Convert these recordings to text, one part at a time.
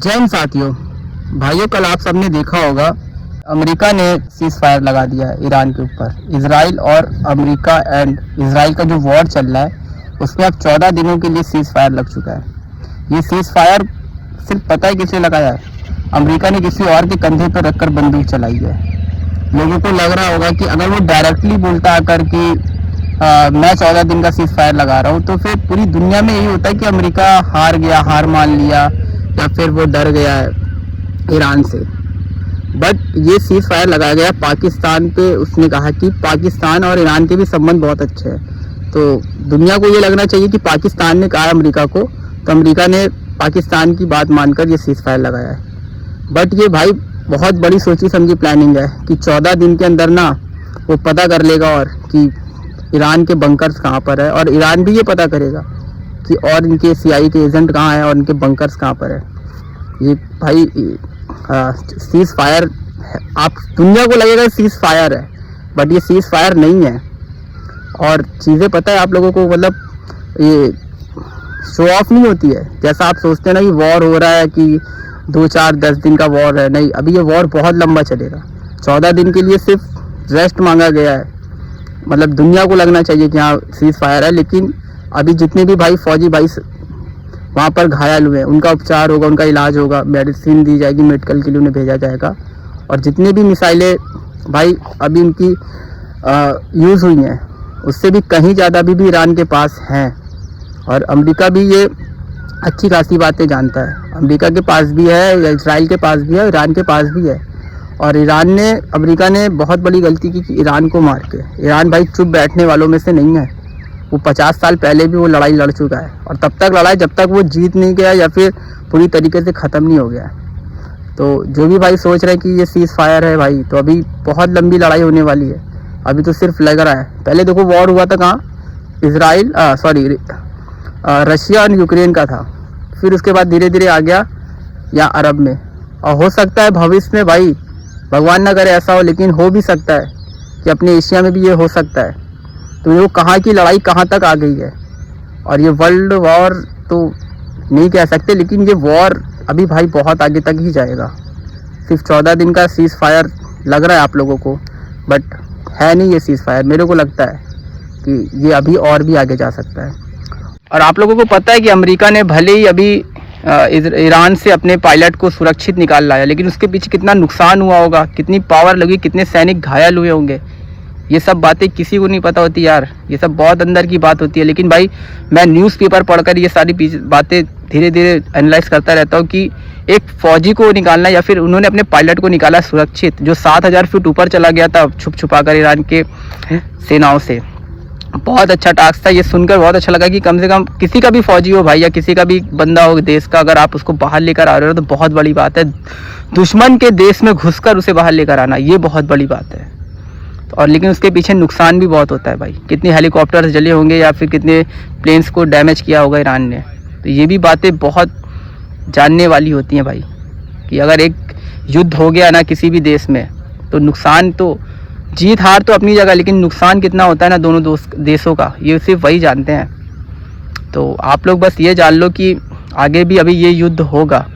जय हिंद साथियों। भाइयों, कल आप सबने देखा होगा अमेरिका ने सीज फायर लगा दिया है ईरान के ऊपर। इसराइल और अमेरिका एंड इसराइल का जो वॉर चल रहा है उसमें अब 14 दिनों के लिए सीज फायर लग चुका है। ये सीज फायर सिर्फ पता है किसने लगाया है? अमेरिका ने किसी और के कंधे पर रखकर बंदूक चलाई है। लोगों को लग रहा होगा कि अगर वो डायरेक्टली बोलता आकर कि मैं 14 दिन का सीज फायर लगा रहा हूँ, तो फिर पूरी दुनिया में यही होता है कि अमेरिका हार गया, हार मान लिया, या फिर वो डर गया है ईरान से। बट ये सीज फायर लगाया गया पाकिस्तान पे। उसने कहा कि पाकिस्तान और ईरान के भी संबंध बहुत अच्छे हैं, तो दुनिया को ये लगना चाहिए कि पाकिस्तान ने कहा अमेरिका को, तो अमेरिका ने पाकिस्तान की बात मानकर ये सीज फायर लगाया है। बट ये भाई बहुत बड़ी सोची समझी प्लानिंग है कि 14 दिन के अंदर ना वो पता कर लेगा और कि ईरान के बंकर्स कहाँ पर है, और ईरान भी ये पता करेगा कि और इनके सीआई के एजेंट कहाँ हैं और इनके बंकर्स कहाँ पर है। ये भाई सीज फायर, आप दुनिया को लगेगा सीज फायर है, बट ये सीज फायर नहीं है। और चीज़ें पता है आप लोगों को, मतलब ये शो ऑफ नहीं होती है जैसा आप सोचते हैं ना कि वॉर हो रहा है कि 2, 4, 10 दिन का वॉर है। नहीं, अभी ये वॉर बहुत लंबा चलेगा। 14 दिन के लिए सिर्फ रेस्ट मांगा गया है। मतलब दुनिया को लगना चाहिए कि हाँ सीज फायर है, लेकिन अभी जितने भी भाई फौजी भाई वहाँ पर घायल हुए हैं उनका उपचार होगा, उनका इलाज होगा, मेडिसिन दी जाएगी, मेडिकल के लिए उन्हें भेजा जाएगा। और जितने भी मिसाइलें भाई अभी इनकी यूज़ हुई हैं उससे भी कहीं ज़्यादा अभी भी ईरान के पास हैं। और अमेरिका भी ये अच्छी खासी बातें जानता है। अमेरिका के पास भी है, इसराइल के पास भी है, ईरान के पास भी है। और अमेरिका ने बहुत बड़ी गलती की कि ईरान को मार के। ईरान भाई चुप बैठने वालों में से नहीं है। वो 50 साल पहले भी वो लड़ाई लड़ चुका है, और तब तक लड़ाई जब तक वो जीत नहीं गया या फिर पूरी तरीके से ख़त्म नहीं हो गया। तो जो भी भाई सोच रहे हैं कि ये सीज फायर है भाई, तो अभी बहुत लंबी लड़ाई होने वाली है। अभी तो सिर्फ लग रहा है। पहले देखो वॉर हुआ था कहाँ, रशिया और यूक्रेन का था। फिर उसके बाद धीरे धीरे आ गया या अरब में। और हो सकता है भविष्य में भाई, भगवान ना करे ऐसा हो, लेकिन हो भी सकता है कि अपने एशिया में भी ये हो सकता है। तो वो कहाँ की लड़ाई कहाँ तक आ गई है। और ये वर्ल्ड वॉर तो नहीं कह सकते, लेकिन ये वॉर अभी भाई बहुत आगे तक ही जाएगा। सिर्फ 14 दिन का सीज फायर लग रहा है आप लोगों को, बट है नहीं ये सीज फायर। मेरे को लगता है कि ये अभी और भी आगे जा सकता है। और आप लोगों को पता है कि अमेरिका ने भले ही अभी ईरान से अपने पायलट को सुरक्षित निकाल लाया, लेकिन उसके पीछे कितना नुकसान हुआ होगा, कितनी पावर लगी, कितने सैनिक घायल हुए होंगे, ये सब बातें किसी को नहीं पता होती यार। ये सब बहुत अंदर की बात होती है। लेकिन भाई मैं न्यूज़पेपर पढ़कर ये सारी बातें धीरे धीरे एनालाइज करता रहता हूँ कि एक फ़ौजी को निकालना, या फिर उन्होंने अपने पायलट को निकाला सुरक्षित, जो 7000 फीट ऊपर चला गया था छुप छुपा कर ईरान के सेनाओं से। बहुत अच्छा टास्क था। ये सुनकर बहुत अच्छा लगा कि कम से कम किसी का भी फौजी हो भाई, या किसी का भी बंदा हो देश का, अगर आप उसको बाहर लेकर आ रहे हो तो बहुत बड़ी बात है। दुश्मन के देश में घुसकर उसे बाहर लेकर आना, ये बहुत बड़ी बात है। और लेकिन उसके पीछे नुकसान भी बहुत होता है भाई। कितने हेलीकॉप्टर्स जले होंगे या फिर कितने प्लेन्स को डैमेज किया होगा ईरान ने। तो ये भी बातें बहुत जानने वाली होती हैं भाई, कि अगर एक युद्ध हो गया ना किसी भी देश में, तो नुकसान तो, जीत हार तो अपनी जगह, लेकिन नुकसान कितना होता है ना दोनों देशों का, ये सिर्फ वही जानते हैं। तो आप लोग बस ये जान लो कि आगे भी अभी ये युद्ध होगा,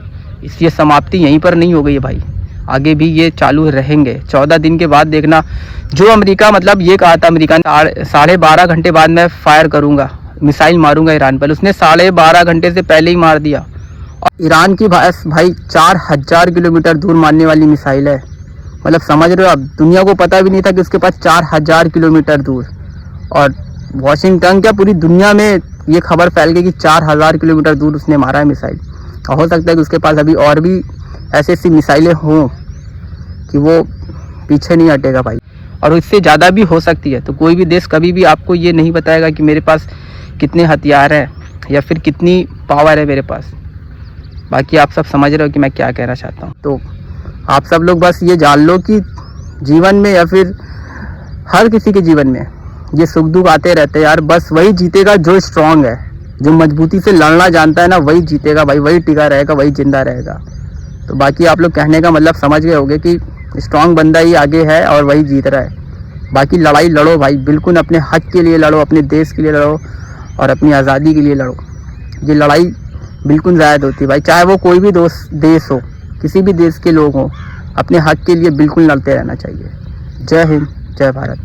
इसलिए समाप्ति यहीं पर नहीं हो गई है भाई, आगे भी ये चालू रहेंगे। 14 दिन के बाद देखना, जो अमेरिका मतलब ये कहा था अमेरिका ने 12.5 घंटे बाद मैं फायर करूंगा, मिसाइल मारूंगा ईरान पर, उसने 12.5 घंटे से पहले ही मार दिया। और ईरान की भाई 4000 किलोमीटर दूर मारने वाली मिसाइल है। मतलब समझ रहे हो आप, दुनिया को पता भी नहीं था कि उसके पास 4000 किलोमीटर दूर। और वाशिंगटन क्या, पूरी दुनिया में ये खबर फैल गई कि 4000 किलोमीटर दूर उसने मारा है मिसाइल। और हो सकता है कि उसके पास अभी और भी ऐसी मिसाइलें हों कि वो पीछे नहीं हटेगा भाई, और इससे ज़्यादा भी हो सकती है। तो कोई भी देश कभी भी आपको ये नहीं बताएगा कि मेरे पास कितने हथियार हैं या फिर कितनी पावर है मेरे पास। बाकी आप सब समझ रहे हो कि मैं क्या कहना चाहता हूँ। तो आप सब लोग बस ये जान लो कि जीवन में, या फिर हर किसी के जीवन में ये सुख दुख आते रहते हैं यार। बस वही जीतेगा जो स्ट्रांग है, जो मजबूती से लड़ना जानता है ना, वही जीतेगा भाई, वही टिका रहेगा, वही जिंदा रहेगा। तो बाकी आप लोग कहने का मतलब समझ गए होंगे कि स्ट्रांग बंदा ही आगे है और वही जीत रहा है। बाकी लड़ाई लड़ो भाई, बिल्कुल अपने हक के लिए लड़ो, अपने देश के लिए लड़ो और अपनी आज़ादी के लिए लड़ो। ये लड़ाई बिल्कुल जायद होती है भाई। चाहे वो कोई भी देश हो, किसी भी देश के लोग हों, अपने हक के लिए बिल्कुल लड़ते रहना चाहिए। जय हिंद, जय भारत।